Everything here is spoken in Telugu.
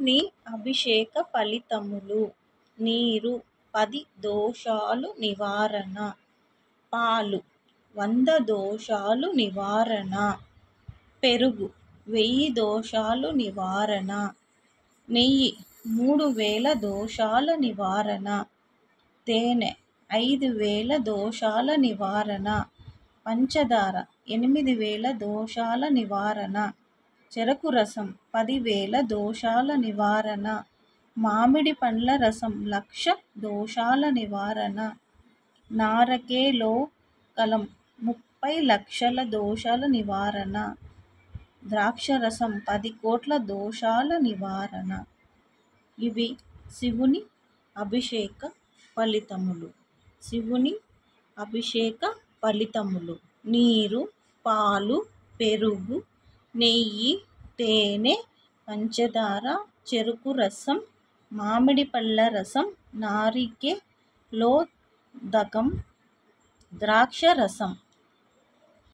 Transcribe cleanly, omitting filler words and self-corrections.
శివుని అభిషేక ఫలితములు: నీరు 10 దోషాలు నివారణ, పాలు 100 దోషాలు నివారణ, పెరుగు 1000 దోషాలు నివారణ, నెయ్యి 3000 దోషాల నివారణ, తేనె 5000 దోషాల నివారణ, పంచదార 8000 దోషాల నివారణ, చెరకు రసం 10,000 దోషాల నివారణ, మామిడి పండ్ల రసం 1,00,000 దోషాల నివారణ, నారకేలో కలం 30 లక్షల దోషాల నివారణ, ద్రాక్షరసం 10 కోట్ల దోషాల నివారణ. ఇవి శివుని అభిషేక ఫలితములు. శివుని అభిషేక ఫలితములు: నీరు, పాలు, పెరుగు, నెయ్యి, తేనె, పంచదార, చెరుకు రసం, మామిడి పళ్ళ రసం, నారికేలోదకం, ద్రాక్ష రసం.